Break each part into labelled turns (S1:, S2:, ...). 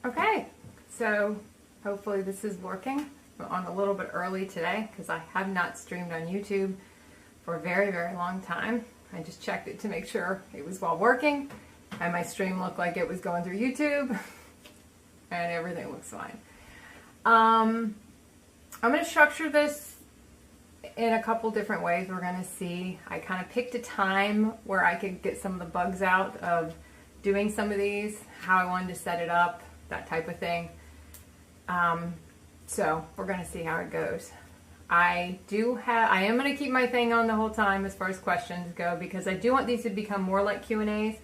S1: Okay, so hopefully this is working. We're on a little bit early today because I have not streamed on YouTube for a very, very long time. I just checked it to make sure it was well working, and my stream looked like it was going through YouTube, and everything looks fine. I'm going to structure this in a couple different ways. We're going to see. I kind of picked a time where I could get some of the bugs out of doing some of these, how I wanted to set it up, that type of thing. So we're going to see how it goes. I am going to keep my thing on the whole time as far as questions go, because I do want these to become more like Q&As,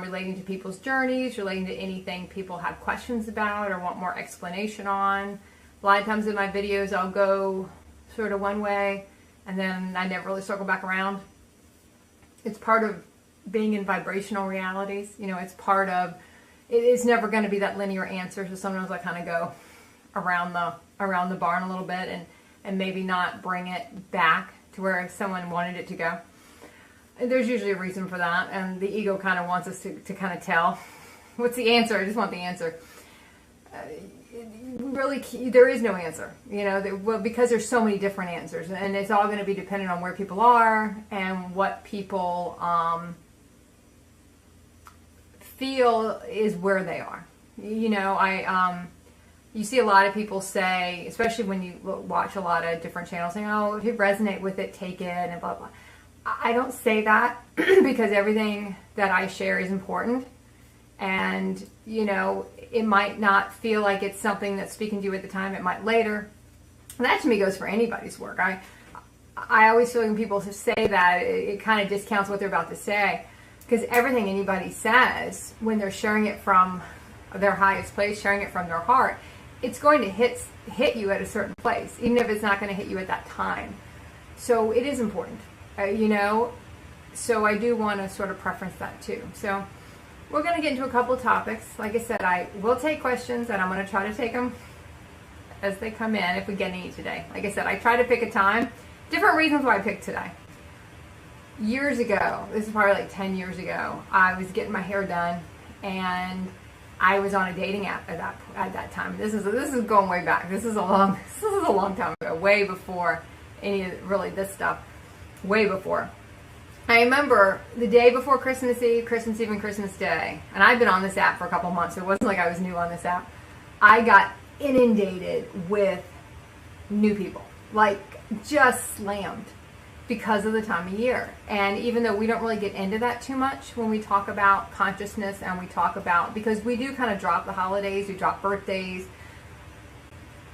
S1: relating to people's journeys, relating to anything people have questions about or want more explanation on. A lot of times in my videos I'll go sort of one way and then I never really circle back around. It's part of being in vibrational realities. You know, it's part of, it is never going to be that linear answer, so sometimes I kind of go around the barn a little bit and maybe not bring it back to where someone wanted it to go. And there's usually a reason for that, and the ego kind of wants us to kind of tell what's the answer. I just want the answer. Really, there is no answer, you know, well, because there's so many different answers, and it's all going to be dependent on where people are and what people feel is where they are. You know, you see a lot of people say, especially when you watch a lot of different channels, saying, oh, if you resonate with it, take it, and blah, blah. I don't say that because everything that I share is important. And, you know, it might not feel like it's something that's speaking to you at the time. It might later. And that to me goes for anybody's work. I always feel when people say that, it kind of discounts what they're about to say. Because everything anybody says, when they're sharing it from their highest place, sharing it from their heart, it's going to hit you at a certain place, even if it's not going to hit you at that time. So it is important, you know. So I do want to sort of preference that too. So we're going to get into a couple of topics. Like I said, I will take questions, and I'm going to try to take them as they come in if we get any today. Like I said, I try to pick a time. Different reasons why I picked today. Years ago, this is probably like 10 years ago, I was getting my hair done, and I was on a dating app at that time. This is going way back. This is a long time ago, way before any of really this stuff, way before. I remember the day before Christmas Eve, and Christmas Day, and I've been on this app for a couple months, so it wasn't like I was new on this app. I got inundated with new people, like just slammed, because of the time of year. And even though we don't really get into that too much when we talk about consciousness, and we talk about, because we do kind of drop the holidays, we drop birthdays,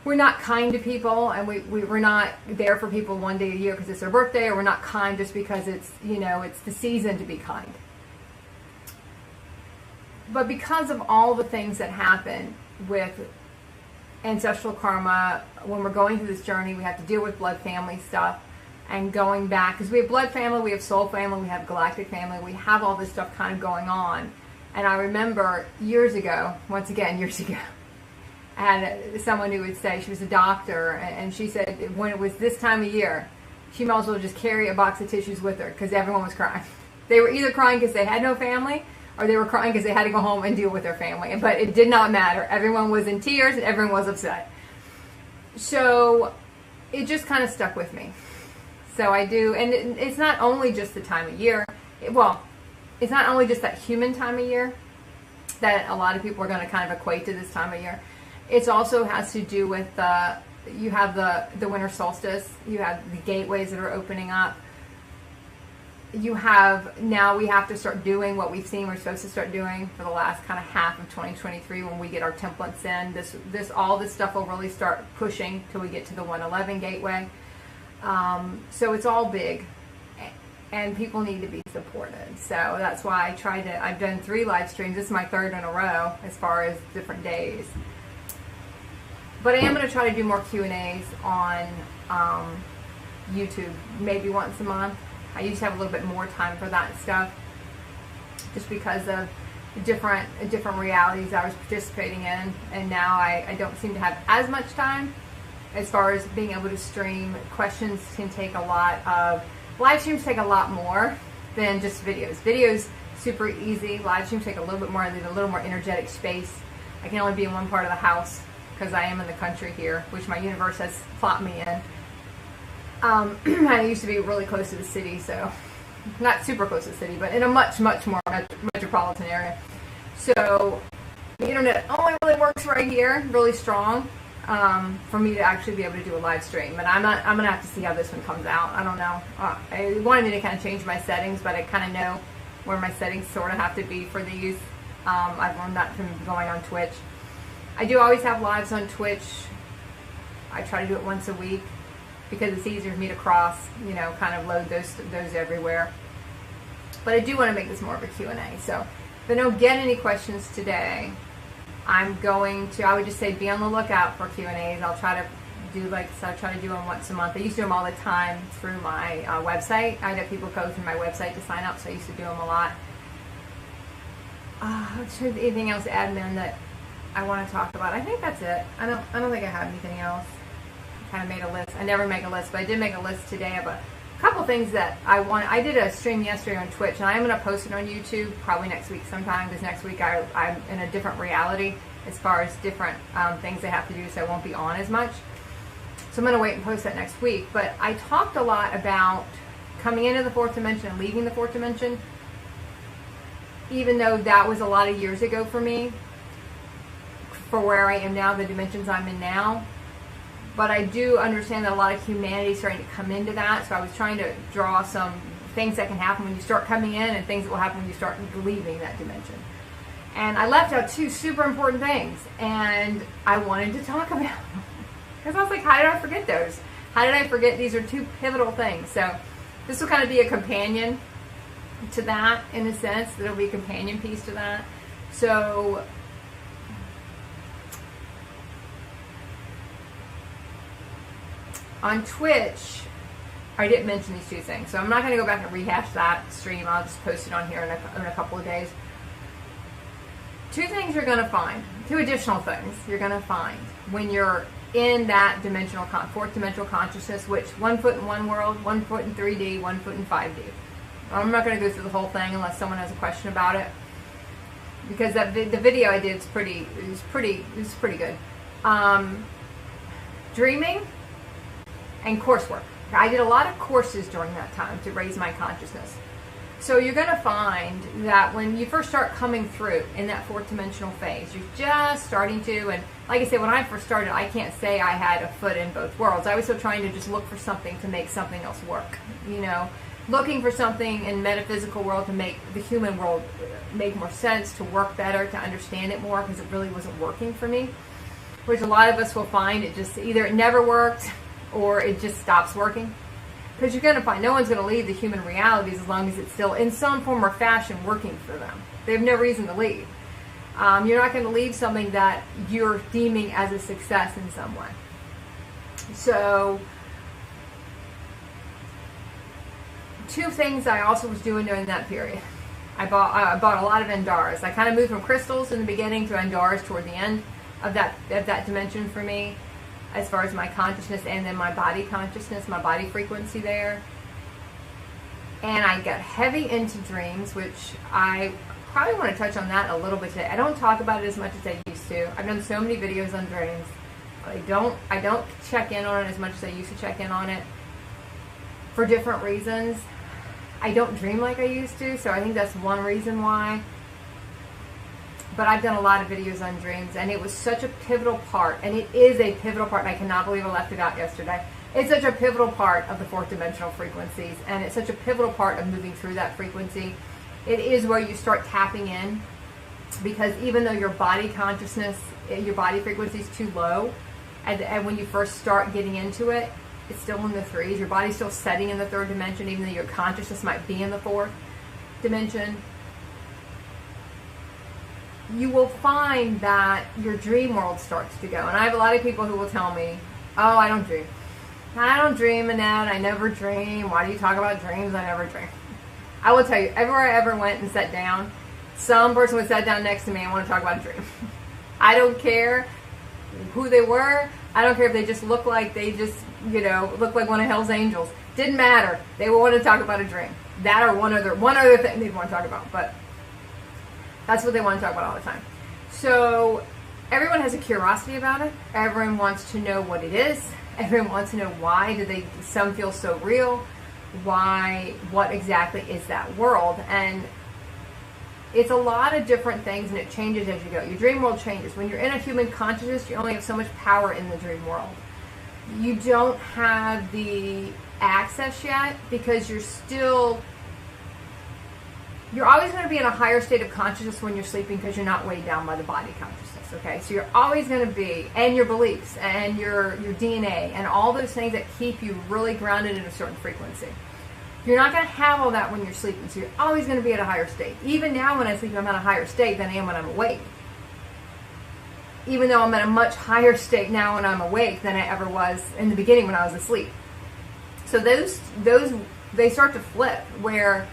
S1: we're not kind to people, and we're not there for people one day a year because it's their birthday, or we're not kind just because it's, you know, it's the season to be kind. But because of all the things that happen with ancestral karma, when we're going through this journey, we have to deal with blood family stuff. And going back, because we have blood family, we have soul family, we have galactic family, we have all this stuff kind of going on. And I remember years ago, once again, years ago, I had someone who would say, she was a doctor, and she said when it was this time of year, she might as well just carry a box of tissues with her because everyone was crying. They were either crying because they had no family, or they were crying because they had to go home and deal with their family. But it did not matter. Everyone was in tears and everyone was upset. So it just kind of stuck with me. So I do, and it's not only just the time of year. It's not only just that human time of year that a lot of people are going to kind of equate to this time of year. It also has to do with you have the winter solstice. You have the gateways that are opening up. You have, now we have to start doing what we've seen we're supposed to start doing for the last kind of half of 2023 when we get our templates in. All this stuff will really start pushing till we get to the 111 gateway. So it's all big, and people need to be supported. So that's why I've done 3 live streams. This is my 3rd in a row as far as different days. But I am going to try to do more Q&As on YouTube, maybe once a month. I used to have a little bit more time for that stuff, just because of different realities I was participating in, and now I don't seem to have as much time. As far as being able to stream, questions can take a lot of, live streams take a lot more than just videos. Videos, super easy. Live streams take a little bit more, and a little more energetic space I can only be in one part of the house because I am in the country here, which my universe has plopped me in. I used to be really close to the city, so not super close to the city, but in a much, much more metropolitan area. So the internet only really works right here, really strong, for me to actually be able to do a live stream. But I'm gonna have to see how this one comes out. I don't know. I wanted to kind of change my settings, but I kind of know where my settings sort of have to be for these. I've learned that from going on Twitch. I do always have lives on Twitch. I try to do it once a week because it's easier for me to cross, kind of load those everywhere. But I do want to make this more of a Q&A. So if I don't get any questions today, I would just say be on the lookout for Q&As. I'll try to do try to do them once a month. I used to do them all the time through my website. I had people go through my website to sign up, so I used to do them a lot. Anything else admin that I want to talk about? I think that's it. I don't think I have anything else. I kind of made a list. I never make a list, but I did make a list today of a couple things that I want. I did a stream yesterday on Twitch, and I'm going to post it on YouTube probably next week sometime, because next week I'm in a different reality as far as different things I have to do, so I won't be on as much. So I'm going to wait and post that next week. But I talked a lot about coming into the fourth dimension and leaving the fourth dimension, even though that was a lot of years ago for me, for where I am now, the dimensions I'm in now. But I do understand that a lot of humanity is starting to come into that. So I was trying to draw some things that can happen when you start coming in and things that will happen when you start leaving that dimension. And I left out two super important things, and I wanted to talk about them. Because I was like, how did I forget those? How did I forget these are two pivotal things? So this will kind of be a companion to that, in a sense. It'll be a companion piece to that. So on Twitch, I didn't mention these two things. So I'm not going to go back and rehash that stream. I'll just post it on here in a couple of days. Two things you're going to find, two additional things you're going to find when you're in that fourth dimensional consciousness, which 1 foot in one world, 1 foot in 3D, 1 foot in 5D. I'm not going to go through the whole thing unless someone has a question about it, because the video I did is pretty good. Dreaming and coursework. I did a lot of courses during that time to raise my consciousness. So you're going to find that when you first start coming through in that fourth dimensional phase, you're just starting to, and like I said, when I first started, I can't say I had a foot in both worlds. I was still trying to just look for something to make something else work, looking for something in metaphysical world to make the human world make more sense, to work better, to understand it more, because it really wasn't working for me, which a lot of us will find it just either it never worked or it just stops working. Because you're going to find no one's going to leave the human realities as long as it's still in some form or fashion working for them. They have no reason to leave. You're not going to leave something that you're deeming as a success in some way. So, two things I also was doing during that period. I bought a lot of Andaras. I kind of moved from crystals in the beginning to Andaras toward the end of that dimension for me, as far as my consciousness and then my body consciousness, my body frequency there. And I got heavy into dreams, which I probably want to touch on that a little bit today. I don't talk about it as much as I used to. I've done so many videos on dreams. I don't check in on it as much as I used to check in on it for different reasons. I don't dream like I used to, so I think that's one reason why. But I've done a lot of videos on dreams, and it was such a pivotal part, and it is a pivotal part, and I cannot believe I left it out yesterday. It's such a pivotal part of the fourth dimensional frequencies, and it's such a pivotal part of moving through that frequency. It is where you start tapping in, because even though your body consciousness, your body frequency is too low, and when you first start getting into it, it's still in the threes. Your body's still setting in the third dimension, even though your consciousness might be in the fourth dimension. You will find that your dream world starts to go. And I have a lot of people who will tell me, oh, I don't dream. I don't dream, Annette. I never dream. Why do you talk about dreams? I never dream. I will tell you, everywhere I ever went and sat down, some person would sit down next to me and want to talk about a dream. I don't care who they were. I don't care if they just look like look like one of Hell's Angels. Didn't matter. They would want to talk about a dream. That or one other thing they'd want to talk about. But that's what they want to talk about all the time. So everyone has a curiosity about it. Everyone wants to know what it is. Everyone wants to know why do some feel so real? What exactly is that world? And it's a lot of different things, and it changes as you go. Your dream world changes. When you're in a human consciousness, you only have so much power in the dream world. You don't have the access yet because you're always going to be in a higher state of consciousness when you're sleeping because you're not weighed down by the body consciousness, okay? So you're always going to be, and your beliefs and your DNA and all those things that keep you really grounded in a certain frequency. You're not going to have all that when you're sleeping, so you're always going to be at a higher state. Even now when I sleep, I'm at a higher state than I am when I'm awake. Even though I'm at a much higher state now when I'm awake than I ever was in the beginning when I was asleep. So those they start to flip, where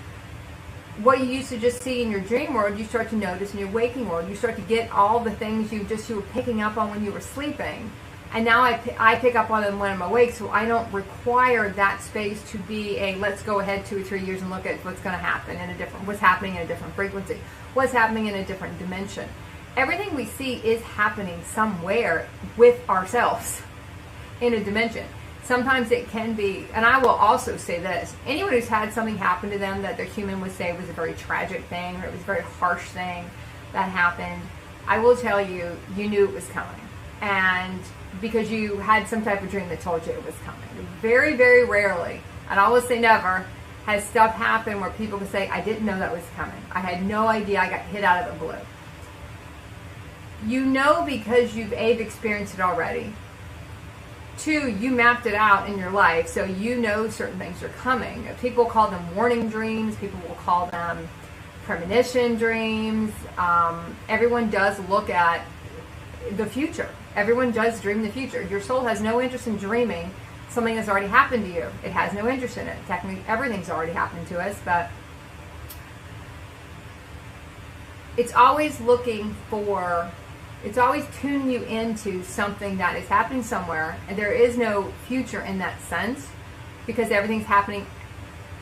S1: what you used to just see in your dream world, you start to notice in your waking world. You start to get all the things you were picking up on when you were sleeping. And now I pick up on them when I'm awake, so I don't require that space to be let's go ahead 2 or 3 years and look at what's going to happen what's happening in a different frequency, what's happening in a different dimension. Everything we see is happening somewhere with ourselves in a dimension. Sometimes it can be, and I will also say this, anyone who's had something happen to them that their human would say was a very tragic thing or it was a very harsh thing that happened, I will tell you, you knew it was coming. And because you had some type of dream that told you it was coming. Very, very rarely, and I will say never, has stuff happened where people can say, I didn't know that was coming. I had no idea, I got hit out of the blue. You know because you've experienced it already. 2, you mapped it out in your life, so you know certain things are coming. People call them warning dreams. People will call them premonition dreams. Everyone does look at the future. Everyone does dream the future. Your soul has no interest in dreaming something that's already happened to you. It has no interest in it. Technically, everything's already happened to us, but it's always tuning you into something that is happening somewhere, and there is no future in that sense because everything's happening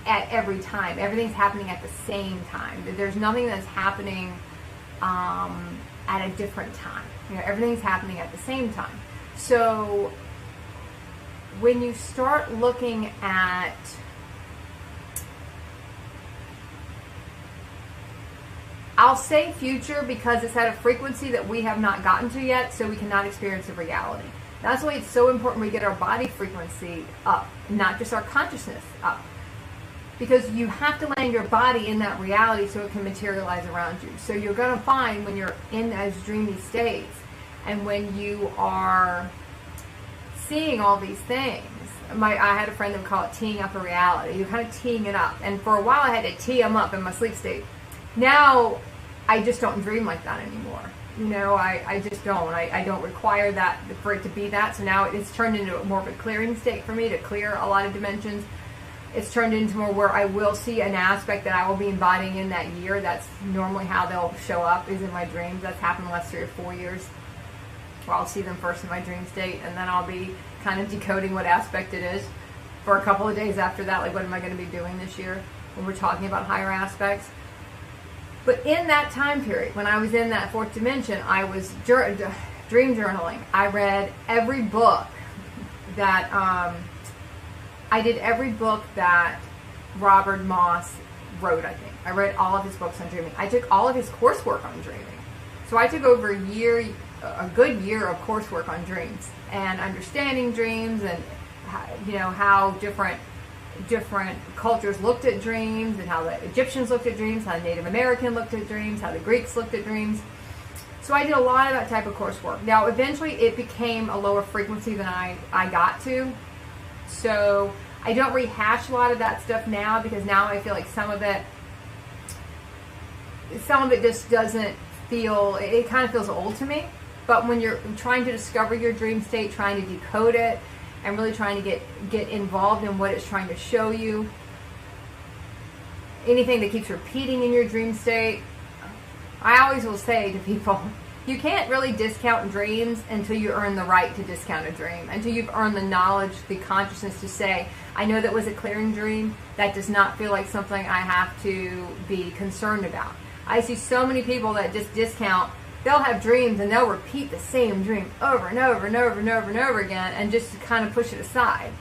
S1: at every time. Everything's happening at the same time. There's nothing that's happening at a different time. Everything's happening at the same time. So when you start looking at I'll say future because it's at a frequency that we have not gotten to yet, so we cannot experience the reality. That's why it's so important we get our body frequency up, not just our consciousness up. Because you have to land your body in that reality so it can materialize around you. So you're going to find when you're in those dreamy states and when you are seeing all these things, I had a friend that would call it teeing up a reality. You're kind of teeing it up. And for a while I had to tee them up in my sleep state. Now I just don't dream like that anymore. I just don't. I don't require that for it to be that. So now it's turned into more of a clearing state for me to clear a lot of dimensions. It's turned into more where I will see an aspect that I will be embodying in that year. That's normally how they'll show up, is in my dreams. That's happened the last 3 or 4 years. Where I'll see them first in my dream state, and then I'll be kind of decoding what aspect it is for a couple of days after that. Like, what am I going to be doing this year when we're talking about higher aspects? But in that time period, when I was in that 4th dimension, I was dream journaling. I read every book that... I did every book that Robert Moss wrote, I think. I read all of his books on dreaming. I took all of his coursework on dreaming. So I took over a good year of coursework on dreams and understanding dreams and how different cultures looked at dreams and how the Egyptians looked at dreams, how the Native American looked at dreams, how the Greeks looked at dreams. So I did a lot of that type of coursework. Now, eventually it became a lower frequency than I got to. So I don't rehash a lot of that stuff now because now I feel like some of it just doesn't feel, it kind of feels old to me. But when you're trying to discover your dream state, trying to decode it, and really trying to get involved in what it's trying to show you, anything that keeps repeating in your dream state, I always will say to people, you can't really discount dreams until you earn the right to discount a dream, until you've earned the knowledge, the consciousness to say, I know that was a clearing dream. That does not feel like something I have to be concerned about. I see so many people that just discount they'll have dreams and they'll repeat the same dream over and over and over and over and over again, and just kind of push it aside.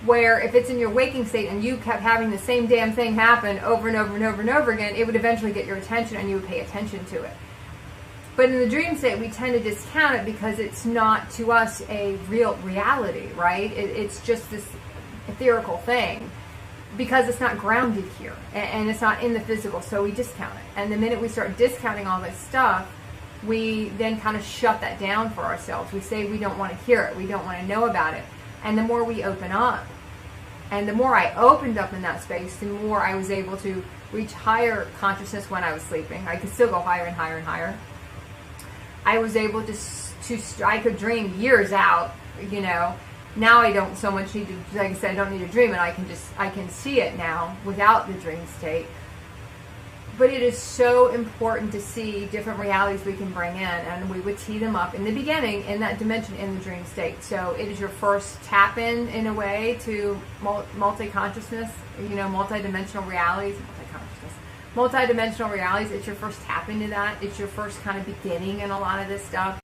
S1: Where if it's in your waking state and you kept having the same damn thing happen over and over and over and over again, it would eventually get your attention and you would pay attention to it. But in the dream state, we tend to discount it because it's not, to us, a real reality, right? It's just this ethereal thing because it's not grounded here and it's not in the physical, so we discount it. And the minute we start discounting all this stuff, we then kind of shut that down for ourselves. We say we don't want to hear it, we don't want to know about it. And the more we open up, and the more I opened up in that space, the more I was able to reach higher consciousness when I was sleeping. I could still go higher and higher and higher. I was able to I could dream years out, you know. Now I don't so much need to, like I said, I don't need to dream it. I can see it now without the dream state. But it is so important to see different realities we can bring in, and we would tee them up in the beginning in that dimension in the dream state. So it is your first tap in a way, to multi-consciousness, you know, multi-dimensional realities, multi-dimensional realities. It's your first tap into that. It's your first kind of beginning in a lot of this stuff.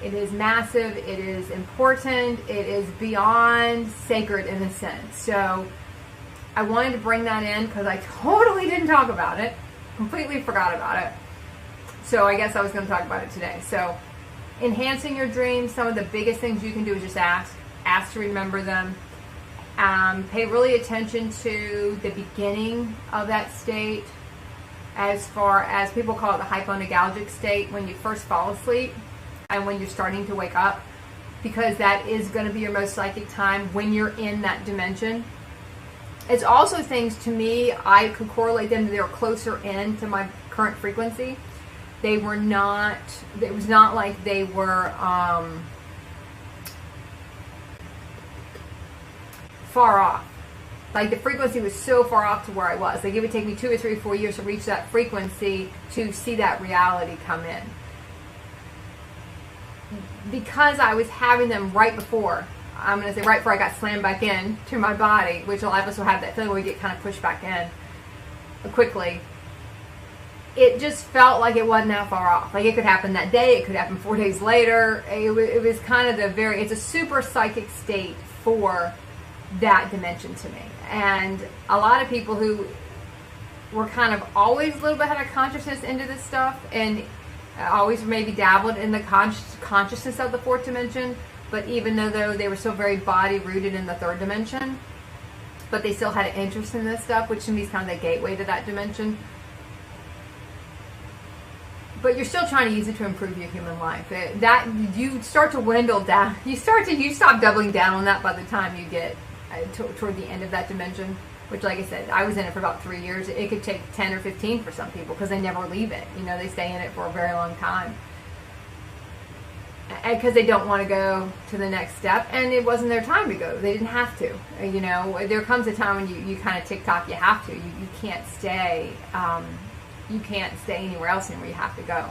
S1: It is massive. It is important. It is beyond sacred in a sense. So I wanted to bring that in because I totally didn't talk about it. Completely forgot about it. So I guess I was going to talk about it today. So enhancing your dreams, some of the biggest things you can do is just ask to remember them. Pay really attention to the beginning of that state, as far as people call it the hyponagalgic state, when you first fall asleep and when you're starting to wake up, because that is going to be your most psychic time when you're in that dimension. It's also things, to me, I could correlate them to they were closer in to my current frequency. They were not, it was not like they were far off. Like the frequency was so far off to where I was. Like it would take me 2 or 3 or 4 years to reach that frequency to see that reality come in. Because I was having them right before, I'm going to say right before I got slammed back in to my body, which a lot of us will have that feeling where we get kind of pushed back in quickly. It just felt like it wasn't that far off. Like it could happen that day, it could happen 4 days later. It was kind of it's a super psychic state for that dimension to me. And a lot of people who were kind of always a little bit had a consciousness into this stuff and always maybe dabbled in the consciousness of the fourth dimension, but even though they were so very body rooted in the third dimension, but they still had an interest in this stuff, which to me is kind of the gateway to that dimension. But you're still trying to use it to improve your human life. That you start to dwindle down. You stop doubling down on that by the time you get toward the end of that dimension. Which, like I said, I was in it for about 3 years. It could take 10 or 15 for some people because they never leave it. You know, they stay in it for a very long time. Because they don't want to go to the next step, and it wasn't their time to go. They didn't have to. You know, there comes a time when you kind of tick-tock, you have to. You can't stay. You can't stay anywhere else anymore. You have to go.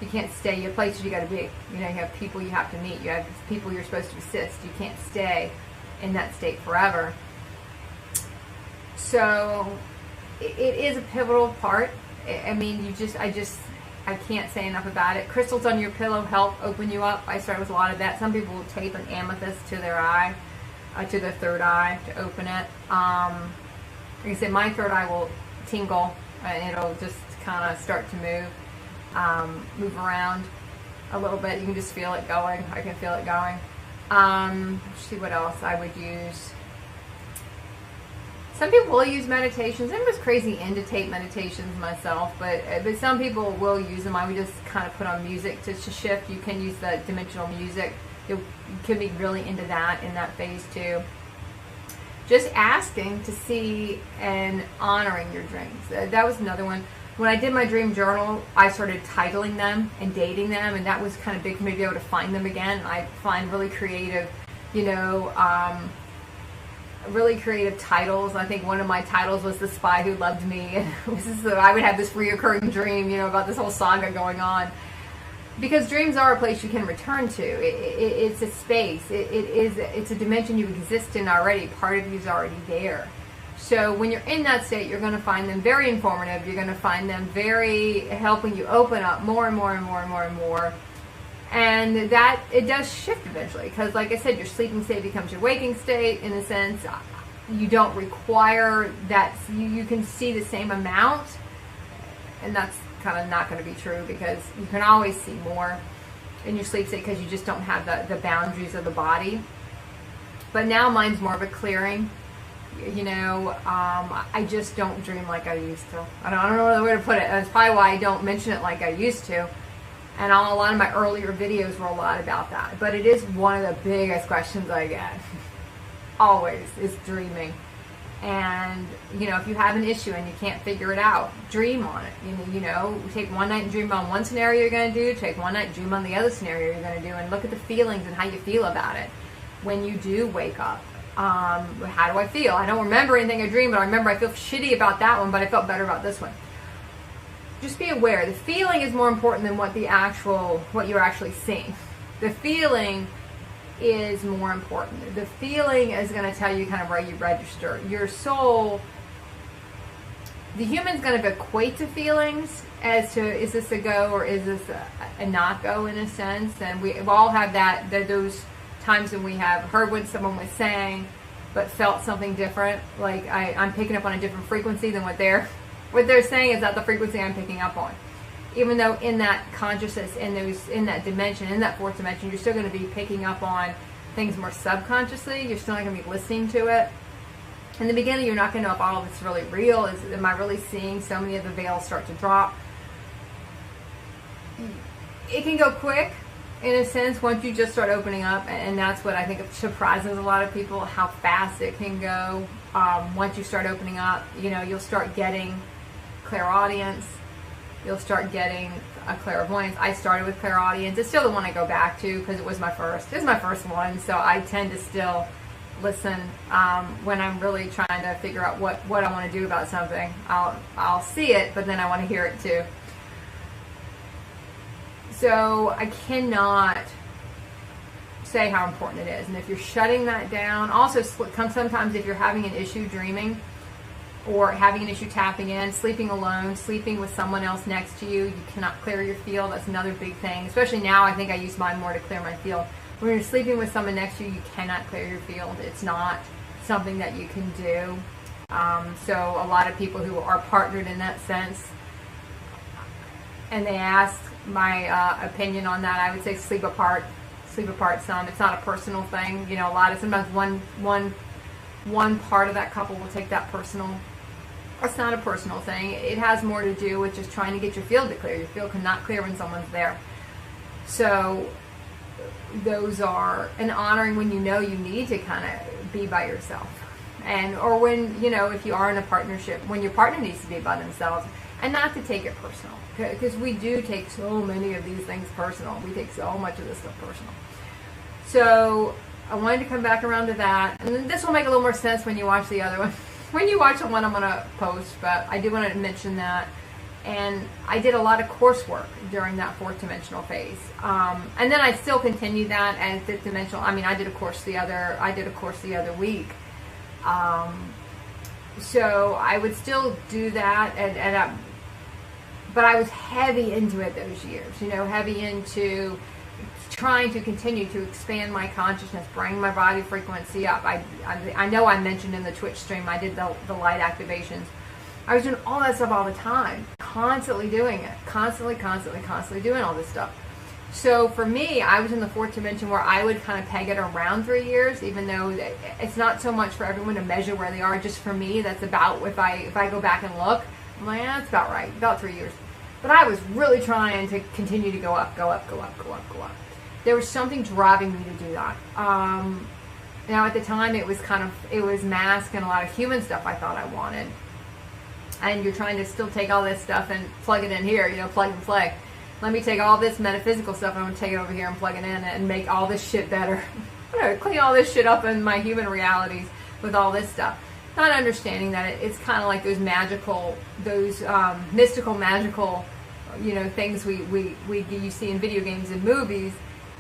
S1: You can't stay. You have places you got to be. You know, you have people you have to meet. You have people you're supposed to assist. You can't stay in that state forever. So it is a pivotal part. I mean, I can't say enough about it. Crystals on your pillow help open you up. I started with a lot of that. Some people will tape an amethyst to their eye, to their third eye to open it. Like I said, my third eye will tingle and it'll just kind of start to move around a little bit. You can just feel it going. I can feel it going. Let's see what else I would use. Some people will use meditations. I'm just crazy into tape meditations myself, but some people will use them. I would just kind of put on music to shift. You can use the dimensional music. You can be really into that in that phase too. Just asking to see and honoring your dreams. That was another one. When I did my dream journal, I started titling them and dating them, and that was kind of big for me to be able to find them again. I find really creative, really creative titles. I think one of my titles was The Spy Who Loved Me. And I would have this reoccurring dream, about this whole saga going on. Because dreams are a place you can return to. It's a space. It's a dimension you exist in already. Part of you is already there. So when you're in that state, you're going to find them very informative. You're going to find them very helping you open up more and more and more and more and more. And that, it does shift eventually, because like I said, your sleeping state becomes your waking state in a sense. You don't require that, you can see the same amount, and that's kind of not going to be true, because you can always see more in your sleep state because you just don't have the boundaries of the body. But now mine's more of a clearing. You know, I just don't dream like I used to. I don't know the way to put it. That's probably why I don't mention it like I used to. And a lot of my earlier videos were a lot about that. But it is one of the biggest questions I get. Always, is dreaming. And, you know, if you have an issue and you can't figure it out, dream on it. You know, take one night and dream on one scenario you're going to do. Take one night and dream on the other scenario you're going to do. And look at the feelings and how you feel about it when you do wake up. How do I feel? I don't remember anything I dreamed, but I remember I feel shitty about that one, but I felt better about this one. Just be aware. The feeling is more important than what you're actually seeing. The feeling is more important. The feeling is going to tell you kind of where you register. Your soul, the human's going to equate to feelings as to, is this a go or is this a not go in a sense? And we all have those times when we have heard what someone was saying but felt something different. Like I'm picking up on a different frequency than what they're saying is not the frequency I'm picking up on. Even though in that consciousness, in that dimension, in that fourth dimension, you're still going to be picking up on things more subconsciously. You're still not going to be listening to it. In the beginning, you're not going to know if all of it's really real. Am I really seeing so many of the veils start to drop? It can go quick, in a sense, once you just start opening up, and that's what I think surprises a lot of people, how fast it can go. Once you start opening up, you know, you'll start getting clairaudience. You'll start getting a clairvoyance. I started with clairaudience. It's still the one I go back to because it was my first. It's my first one, so I tend to still listen when I'm really trying to figure out what I want to do about something. I'll see it, but then I want to hear it too. So I cannot say how important it is. And if you're shutting that down, also sometimes if you're having an issue dreaming, or having an issue tapping in, sleeping alone, sleeping with someone else next to you, you cannot clear your field. That's another big thing. Especially now, I think I use mine more to clear my field. When you're sleeping with someone next to you, you cannot clear your field. It's not something that you can do. So a lot of people who are partnered in that sense, and they ask my opinion on that, I would say sleep apart. Sleep apart some. It's not a personal thing. You know, sometimes one part of that couple will take that personal. It's not a personal thing. It has more to do with just trying to get your field to clear. Your field cannot clear when someone's there. So those are, and honoring when you know you need to kind of be by yourself. Or when, you know, if you are in a partnership, when your partner needs to be by themselves, and not to take it personal. Because we do take so many of these things personal. We take so much of this stuff personal. So I wanted to come back around to that. And then this will make a little more sense when you watch the other one. When you watch the one I'm going to post, but I do want to mention that. And I did a lot of coursework during that fourth dimensional phase. And then I still continued that as fifth dimensional. I mean, I did a course the other week. So I would still do that, but I was heavy into it those years, you know, heavy into trying to continue to expand my consciousness, bring my body frequency up. I know I mentioned in the Twitch stream, I did the light activations. I was doing all that stuff all the time, constantly doing it, constantly doing all this stuff. So for me, I was in the fourth dimension where I would kind of peg it around 3 years, even though it's not so much for everyone to measure where they are. Just for me, that's about, if I go back and look, I'm like, that's about right, about 3 years. But I was really trying to continue to go up. There was something driving me to do that. Now at the time, it was mask and a lot of human stuff I thought I wanted. And you're trying to still take all this stuff and plug it in here, you know, plug and play. Let me take all this metaphysical stuff and I'm going to take it over here and plug it in and make all this shit better. I'm going to clean all this shit up in my human realities with all this stuff. Not understanding that it's kind of like those mystical, magical, you know, things you see in video games and movies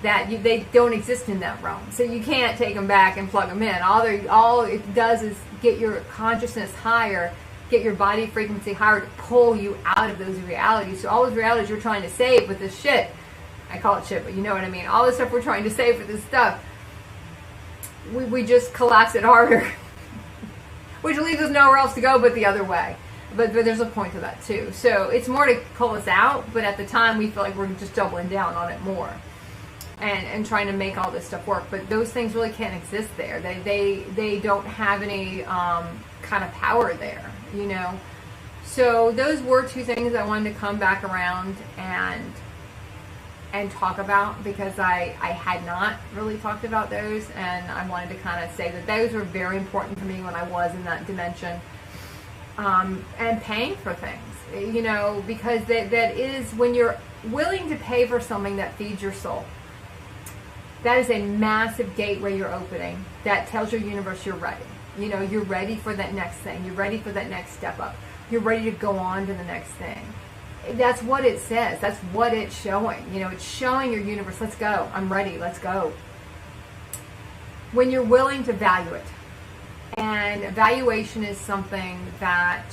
S1: they don't exist in that realm. So you can't take them back and plug them in. All it does is get your consciousness higher, get your body frequency higher to pull you out of those realities. So all those realities you're trying to save with this shit, I call it shit, but you know what I mean. All the stuff we're trying to save with this stuff, we just collapse it harder, which leaves us nowhere else to go but the other way. But there's a point to that too. So it's more to pull us out, but at the time we feel like we're just doubling down on it more and trying to make all this stuff work. But those things really can't exist there. They don't have any kind of power there, you know. So those were two things I wanted to come back around and talk about, because I had not really talked about those, and I wanted to kind of say that those were very important to me when I was in that dimension. And paying for things, you know, because that is when you're willing to pay for something that feeds your soul. That is a massive gateway you're opening that tells your universe you're ready. You know, you're ready for that next thing. You're ready for that next step up. You're ready to go on to the next thing. That's what it says. That's what it's showing. You know, it's showing your universe, let's go. I'm ready. Let's go. When you're willing to value it. And evaluation is something that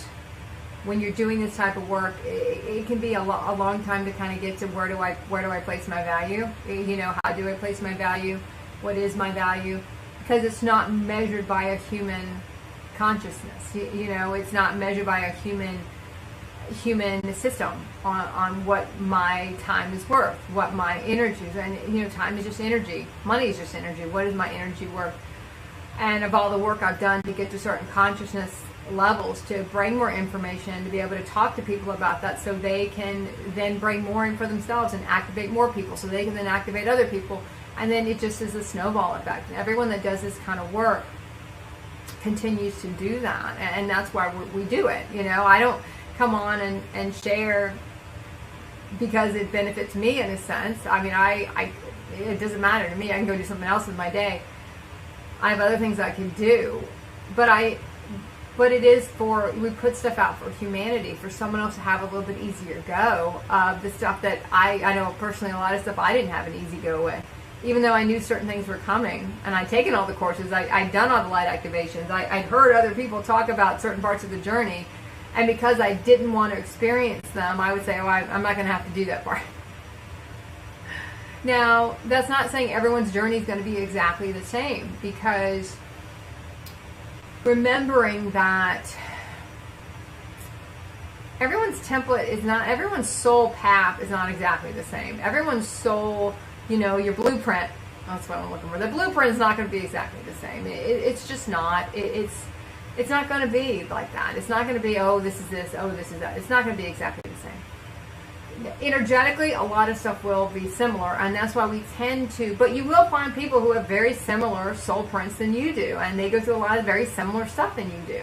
S1: when you're doing this type of work, it can be a long time to kind of get to where do I place my value? You know, how do I place my value? What is my value? Because it's not measured by a human consciousness. You know, it's not measured by a human system on what my time is worth, what my energy is. And, you know, time is just energy. Money is just energy. What is my energy worth? And of all the work I've done to get to certain consciousness levels, to bring more information, to be able to talk to people about that, so they can then bring more in for themselves and activate more people, so they can then activate other people. And then it just is a snowball effect. And everyone that does this kind of work continues to do that. And that's why we do it. You know, I don't come on and share because it benefits me in a sense. I mean, it doesn't matter to me. I can go do something else with my day. I have other things I can do, but it is we put stuff out for humanity, for someone else to have a little bit easier go of the stuff that I know personally, a lot of stuff I didn't have an easy go with, even though I knew certain things were coming, and I'd taken all the courses, I'd done all the light activations, I'd heard other people talk about certain parts of the journey, and because I didn't want to experience them, I would say, oh, I'm not going to have to do that part. Now, that's not saying everyone's journey is going to be exactly the same, because remembering that everyone's template is not, everyone's soul path is not exactly the same. Everyone's soul, you know, your blueprint, that's what I'm looking for. The blueprint is not going to be exactly the same. It's just not. It's not going to be like that. It's not going to be, oh, this is this, oh, this is that. It's not going to be exactly the same. Energetically, a lot of stuff will be similar, and that's why we tend to, but you will find people who have very similar soul prints than you do, and they go through a lot of very similar stuff than you do,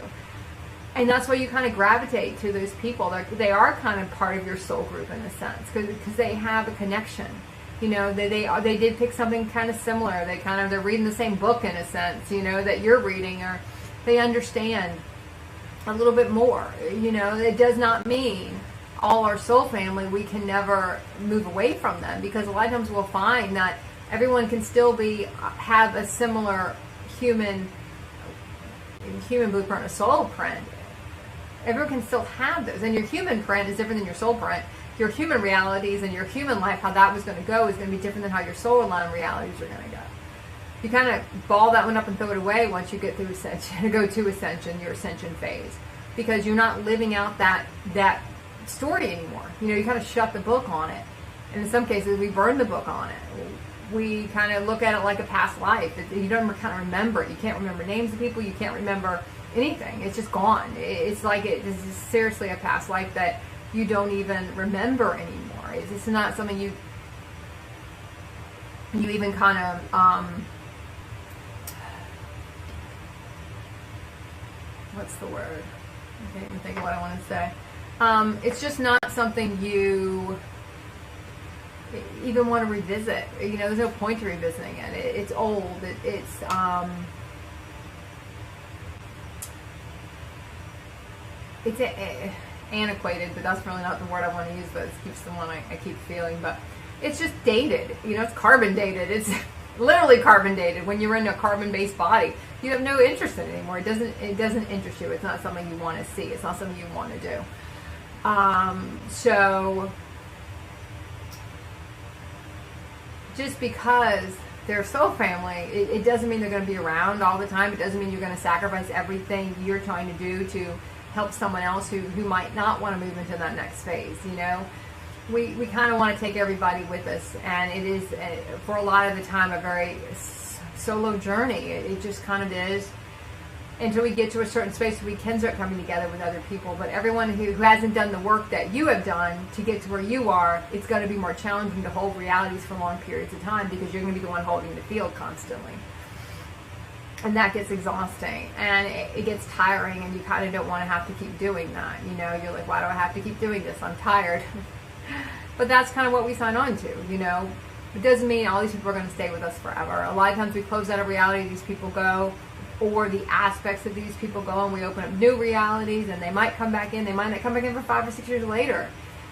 S1: and that's why you kind of gravitate to those people. They are kind of part of your soul group in a sense, because they have a connection. You know, they did pick something kind of similar. They're reading the same book in a sense, you know, that you're reading, or they understand a little bit more. You know, it does not mean all our soul family, we can never move away from them, because a lot of times we'll find that everyone can still have a similar human blueprint, a soul print. Everyone can still have those, and your human print is different than your soul print. Your human realities and your human life, how that was going to go, is going to be different than how your soul line realities are going to go. You kind of ball that one up and throw it away once you get through ascension, go to ascension, your ascension phase, because you're not living out that story anymore. You know, you kind of shut the book on it, and in some cases we burn the book on it. We kind of look at it like a past life. You don't kind of remember it. You can't remember names of people. You can't remember anything. It's just gone. It's like this is seriously a past life that you don't even remember anymore. It's not something you even kind of what's the word? I can't even think of what I want to say. It's just not something you even want to revisit. You know, there's no point to revisiting it. It's old. It's antiquated, but that's really not the word I want to use, but it keeps the one I keep feeling. But it's just dated. You know, it's carbon dated. It's literally carbon dated. When you're in a carbon-based body, you have no interest in it anymore. It doesn't interest you. It's not something you want to see. It's not something you want to do. So just because they're soul family, it doesn't mean they're going to be around all the time. It doesn't mean you're going to sacrifice everything you're trying to do to help someone else who might not want to move into that next phase. You know, we kind of want to take everybody with us, and it is for a lot of the time a very solo journey. It just kind of is, until we get to a certain space where we can start coming together with other people. But everyone who hasn't done the work that you have done to get to where you are, it's going to be more challenging to hold realities for long periods of time, because you're going to be the one holding the field constantly. And that gets exhausting, and it gets tiring, and you kind of don't want to have to keep doing that. You know, you're like, why do I have to keep doing this? I'm tired. But that's kind of what we sign on to, you know. It doesn't mean all these people are going to stay with us forever. A lot of times we close out a reality, these people go, or the aspects of these people go, and we open up new realities, and they might come back in. They might not come back in for 5 or 6 years later.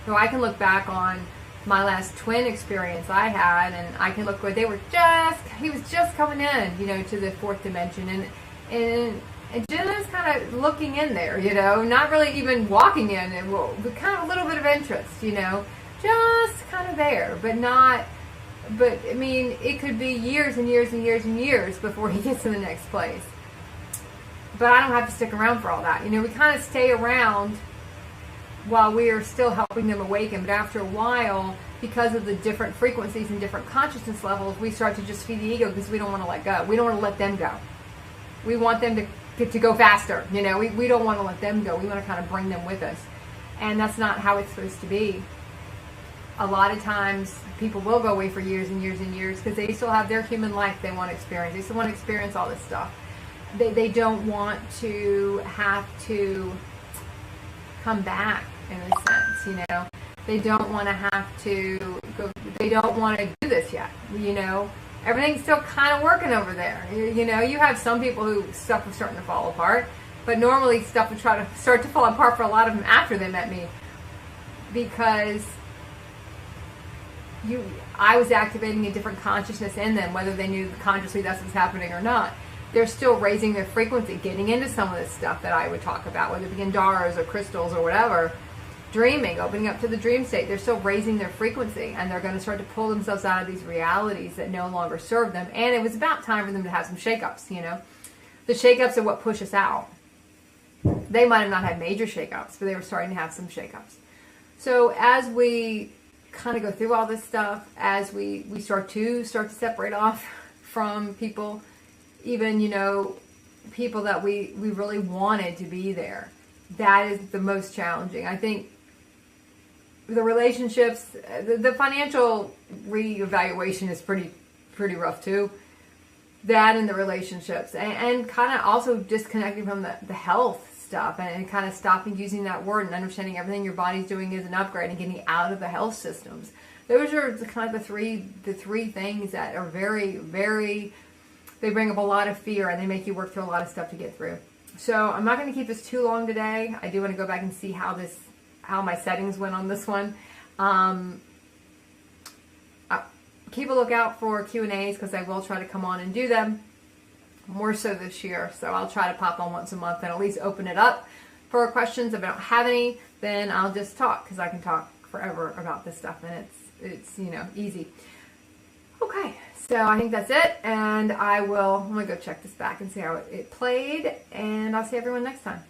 S1: So I can look back on my last twin experience I had, and I can look where he was just coming in, you know, to the 4th dimension, and just kind of looking in there, you know, not really even walking in, and kind of a little bit of interest, you know, just kind of there, but I mean, it could be years and years and years and years before he gets to the next place. But I don't have to stick around for all that. You know, we kind of stay around while we are still helping them awaken. But after a while, because of the different frequencies and different consciousness levels, we start to just feed the ego, because we don't want to let go. We don't want to let them go. We want them to go faster. You know, we don't want to let them go. We want to kind of bring them with us. And that's not how it's supposed to be. A lot of times people will go away for years and years and years because they still have their human life they want to experience. They still want to experience all this stuff. They don't want to have to come back, in a sense, you know. They don't want to have to go, they don't want to do this yet, you know. Everything's still kind of working over there. You know, you have some people who stuff was starting to fall apart, but normally stuff would try to start to fall apart for a lot of them after they met me, because I was activating a different consciousness in them, whether they knew consciously that's what's happening or not. They're still raising their frequency, getting into some of this stuff that I would talk about, whether it be Indaras or crystals or whatever, dreaming, opening up to the dream state. They're still raising their frequency, and they're going to start to pull themselves out of these realities that no longer serve them. And it was about time for them to have some shakeups, you know. The shakeups are what push us out. They might have not had major shakeups, but they were starting to have some shakeups. So as we kind of go through all this stuff, as we start to separate off from people, even, you know, people that we really wanted to be there, that is the most challenging. I think the relationships, the financial reevaluation is pretty rough too. That and the relationships, and kind of also disconnecting from the health stuff, and kind of stopping using that word and understanding everything your body's doing is an upgrade, and getting out of the health systems. Those are kind of the three things that are very, very, they bring up a lot of fear, and they make you work through a lot of stuff to get through. So I'm not going to keep this too long today. I do want to go back and see how my settings went on this one. Keep a lookout for Q&As, because I will try to come on and do them more so this year. So I'll try to pop on once a month and at least open it up for questions. If I don't have any, then I'll just talk, because I can talk forever about this stuff, and it's you know, easy. Okay, so I think that's it, and I'm going to go check this back and see how it played, and I'll see everyone next time.